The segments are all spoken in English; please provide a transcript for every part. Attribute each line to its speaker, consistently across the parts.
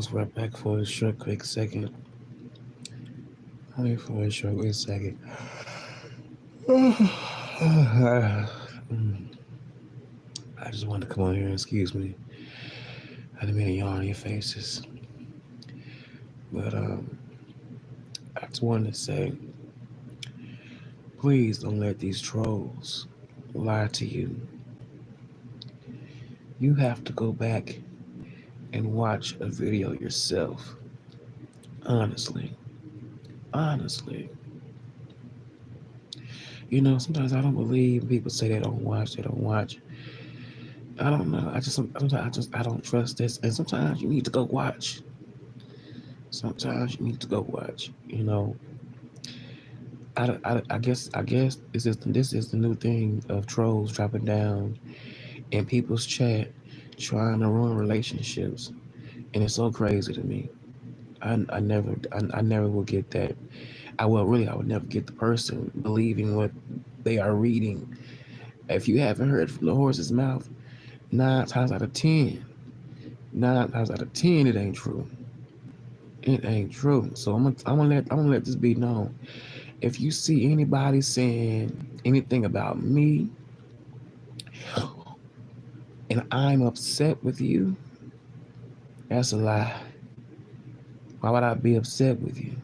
Speaker 1: was right back for a short, quick second. Only for a short, quick second. I just wanted to come on here and excuse me. I didn't mean to yawn in your faces. But I just wanted to say, please don't let these trolls lie to you. You have to go back and watch a video yourself. Honestly. Honestly. Sometimes I don't believe people say they don't watch. I don't know. I don't trust this. And sometimes you need to go watch. Sometimes you need to go watch. I guess this is the new thing of trolls dropping down in people's chat, trying to ruin relationships, and it's so crazy to me. I never will get that. I would never get the person believing what they are reading. If you haven't heard from the horse's mouth, nine times out of ten, 9 times out of 10, it ain't true. It ain't true. So I'm gonna let this be known. If you see anybody saying anything about me and I'm upset with you, that's a lie. Why would I be upset with you?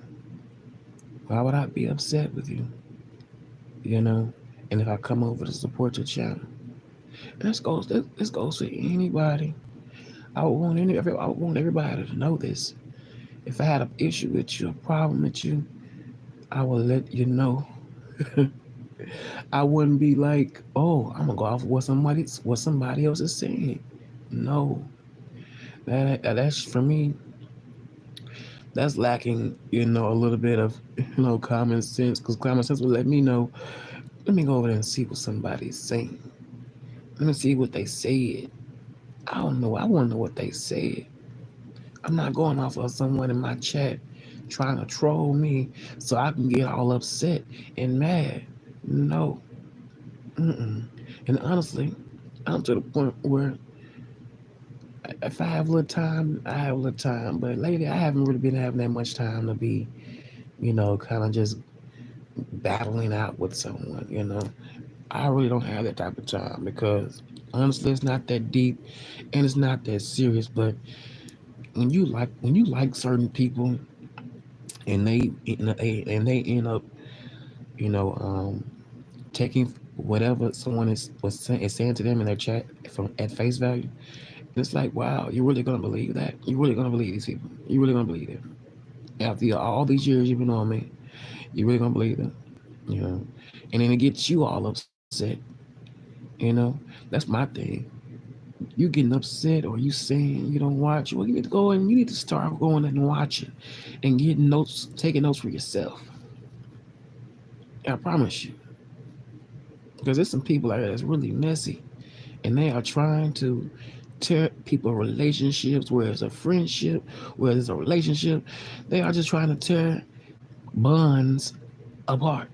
Speaker 1: Why would I be upset with you? You know? And if I come over to support your channel, this goes for anybody. I would want everybody to know this. If I had an issue with you, a problem with you, I will let you know. I wouldn't be like, oh, I'm gonna go off what somebody else is saying. No, that's for me. That's lacking, a little bit of, common sense. Because common sense will let me know. Let me go over there and see what somebody's saying. Let me see what they said. I don't know. I want to know what they said. I'm not going off of someone in my chat trying to troll me so I can get all upset and mad. No. Mm-mm. And honestly, I'm to the point where if I have a little time, I have a little time. But lately, I haven't really been having that much time to be, kind of just battling out with someone. I really don't have that type of time because honestly, it's not that deep and it's not that serious. But when you like certain people and they end up, you know, um, taking whatever someone is saying to them in their chat from at face value, and it's like, wow, you're really gonna believe that? You really gonna believe these people? You really gonna believe it? After all these years you've been on me, you really gonna believe it? You know, and then it gets you all upset. That's my thing. You getting upset or you saying you don't watch. Well, you need to go and you need to start going and watching and getting notes, taking notes for yourself. I promise you, because there's some people out there that's really messy, and they are trying to tear people relationships, where it's a friendship, where it's a relationship. They are just trying to tear bonds apart.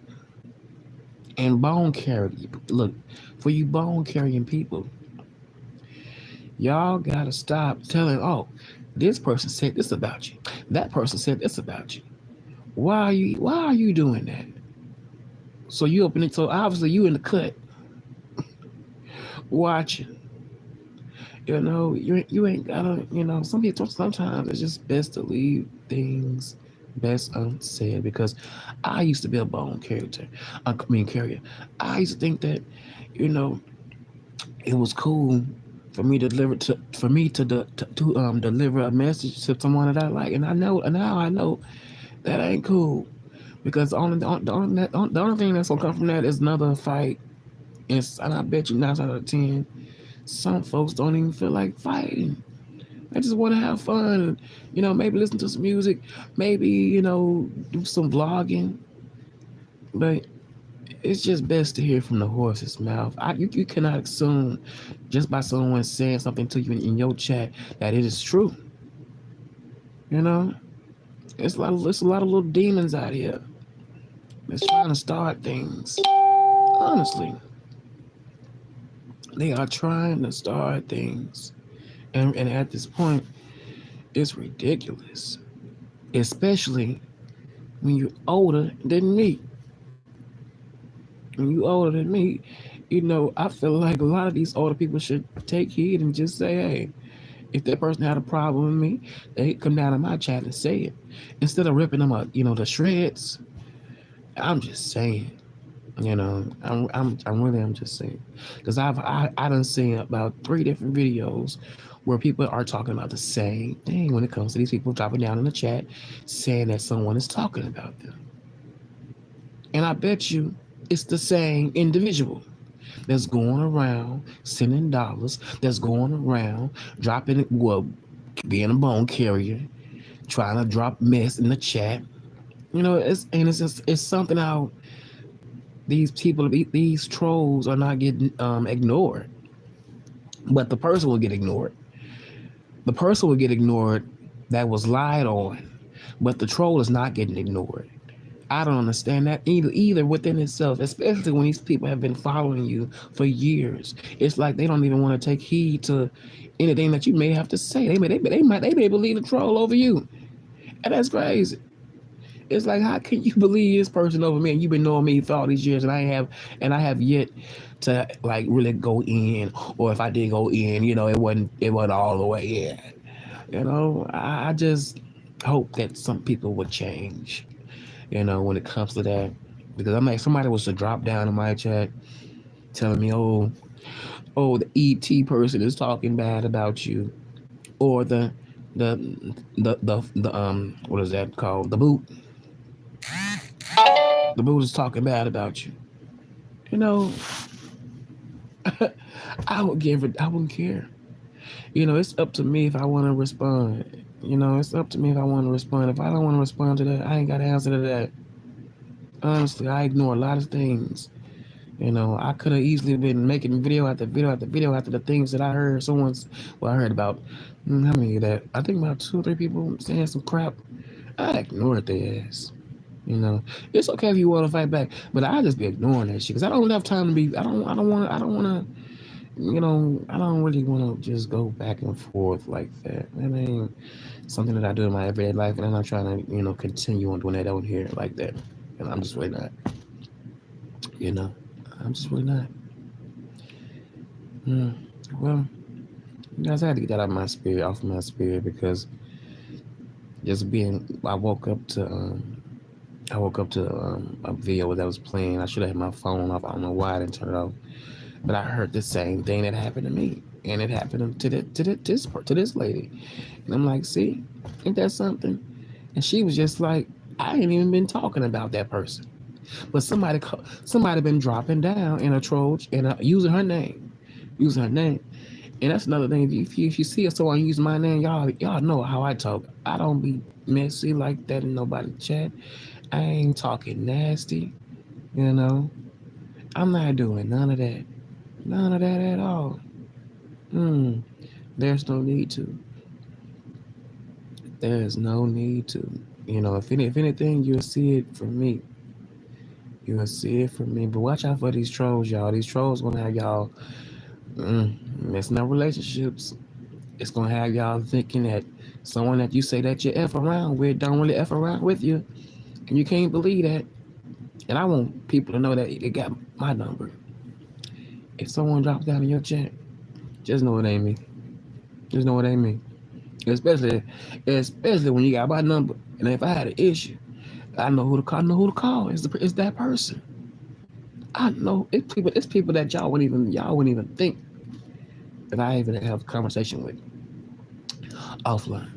Speaker 1: And bone carrying, look, for you bone carrying people, y'all gotta stop telling, oh, this person said this about you. That person said this about you. Why are you doing that? So you open it, so obviously you in the cut watching. You ain't gotta, some people sometimes it's just best to leave things best unsaid because I used to be a bone character. I mean carrier. I used to think that, you know, it was cool for me to deliver a message to someone that I like, and I know, and now I know that ain't cool because the only thing that's gonna come from that is another fight, and I bet you 9 out of 10, some folks don't even feel like fighting. They just want to have fun, maybe listen to some music, maybe do some vlogging, but it's just best to hear from the horse's mouth. You cannot assume just by someone saying something to you in your chat that it is true. You know, it's a lot of little demons out here that's trying to start things. Honestly, they are trying to start things, and at this point, It's ridiculous, especially when you're older than me. When you older than me, I feel like a lot of these older people should take heed and just say, hey, if that person had a problem with me, they come down in my chat and say it instead of ripping them up, to shreds. I'm just saying, I'm just saying, because I done seen about 3 different videos where people are talking about the same thing when it comes to these people dropping down in the chat saying that someone is talking about them, and I bet you it's the same individual that's going around sending dollars, that's going around dropping it, well, being a bone carrier, trying to drop mess in the chat. It's something how these people, these trolls are not getting ignored, but the person will get ignored. The person will get ignored that was lied on, but the troll is not getting ignored. I don't understand that either within itself, especially when these people have been following you for years. It's like they don't even want to take heed to anything that you may have to say. They may believe the troll over you, and that's crazy. It's like, how can you believe this person over me? And you've been knowing me for all these years, and I have yet to like really go in, or if I did go in, it wasn't all the way in. I just hope that some people would change. When it comes to that, because I'm like, somebody was to drop down in my chat telling me, oh, the ET person is talking bad about you, or the what is that called? The boot is talking bad about you. You know, I wouldn't care. It's up to me if I want to respond. It's up to me if I want to respond. If I don't want to respond to that, I ain't got to answer to that. Honestly, I ignore a lot of things. I could have easily been making video after video after video after the things that I heard. I heard about, how many of that? I think about 2 or 3 people saying some crap. I ignored their ass. It's okay if you want to fight back, but I just be ignoring that shit because I don't have time to be. I don't really want to just go back and forth like that. That ain't something that I do in my everyday life, and I'm not trying to, continue on doing that out here like that. And I'm just really not. You know, I'm just really not. Mm. Well, guys, I had to get that out of my spirit, off of my spirit, because just being, I woke up to a video that was playing. I should have had my phone off. I don't know why I didn't turn it off, but I heard the same thing that happened to me, and it happened to this lady, and I'm like, see, ain't that something? And she was just like, I ain't even been talking about that person, but somebody been dropping down in a troll and using her name. And that's another thing. If you see someone use my name, y'all know how I talk. I don't be messy like that in nobody's chat. I ain't talking nasty. You know, I'm not doing none of that. None of that at all. Hmm. There's no need to. There's no need to. If anything, you'll see it from me. You'll see it from me. But watch out for these trolls, y'all. These trolls gonna have y'all messing up relationships. It's gonna have y'all thinking that someone that you say that you F around with don't really F around with you. And you can't believe that. And I want people to know that they got my number. If someone drops down in your chat, just know it ain't me. Just know it ain't me. Especially when you got my number. And if I had an issue, I know who to call. I know who to call. It's that person. I know it's people that y'all wouldn't even think that I even have a conversation with offline.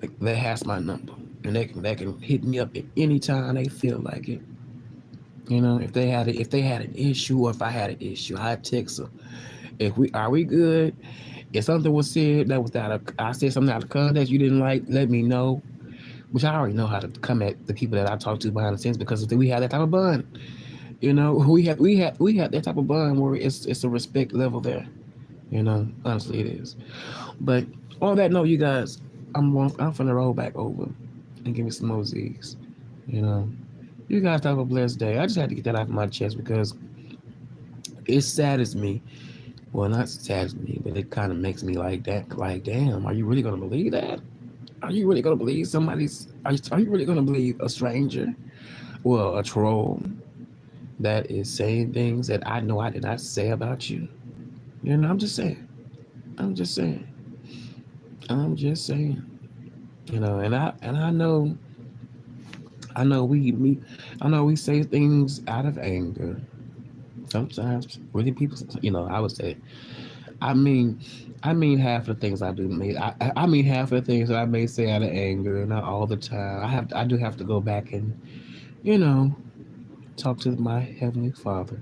Speaker 1: Like, they has my number, and they can hit me up at any time they feel like it. If they had an issue, or if I had an issue, I text her. If we good? If something was said that was I said something out of context you didn't like, let me know. Which I already know how to come at the people that I talk to behind the scenes, because we have that type of bond. We have that type of bond where it's a respect level there. Honestly, it is. But all that note, you guys, I'm finna roll back over and give me some more Z's. You know, you guys have a blessed day. I just had to get that off my chest because it saddens me. Well, not saddens me, but it kind of makes me like that. Like, damn, are you really gonna believe that? Are you really gonna believe are you really gonna believe a stranger? Well, a troll that is saying things that I know I did not say about you. You know, I'm just saying. I'm just saying. I'm just saying. You know, I know I know we say things out of anger. Sometimes really people, you know, I would say, I mean, I mean half of the things I do mean. I mean half of the things that I may say out of anger, not all the time. I do have to go back and, you know, talk to my heavenly Father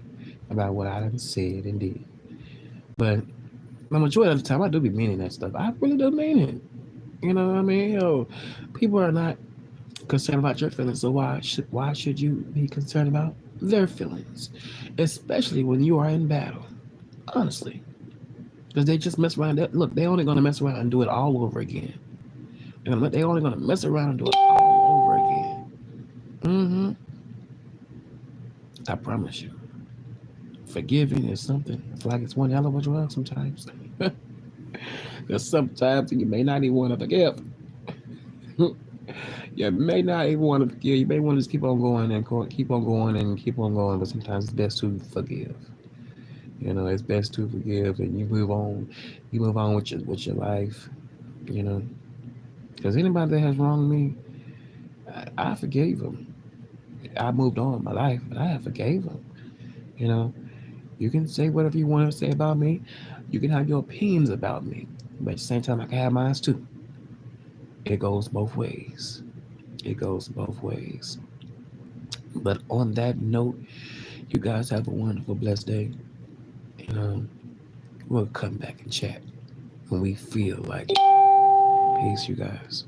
Speaker 1: about what I done said and did. But the majority of the time, I do be meaning that stuff. I really do mean it. You know what I mean? Yo, people are not concerned about your feelings, so why should you be concerned about their feelings, especially when you are in battle? Honestly, because they just mess around. Look, they only gonna mess around and do it all over again. And they only gonna mess around and do it all over again. Mm-hmm. I promise you. Forgiving is something. It's like it's one hell of a drug sometimes. Because sometimes you may not even want to forgive. You may not even want to forgive. You may want to just keep on going and keep on going and keep on going. But sometimes it's best to forgive. You know, it's best to forgive and you move on. You move on with your life. You know, because anybody that has wronged me, I forgave them. I moved on in my life, but I forgave them. You know, you can say whatever you want to say about me. You can have your opinions about me, but at the same time, I can have mine too. It goes both ways. It goes both ways. But on that note, you guys have a wonderful, blessed day. And we'll come back and chat when we feel like it. Peace, you guys.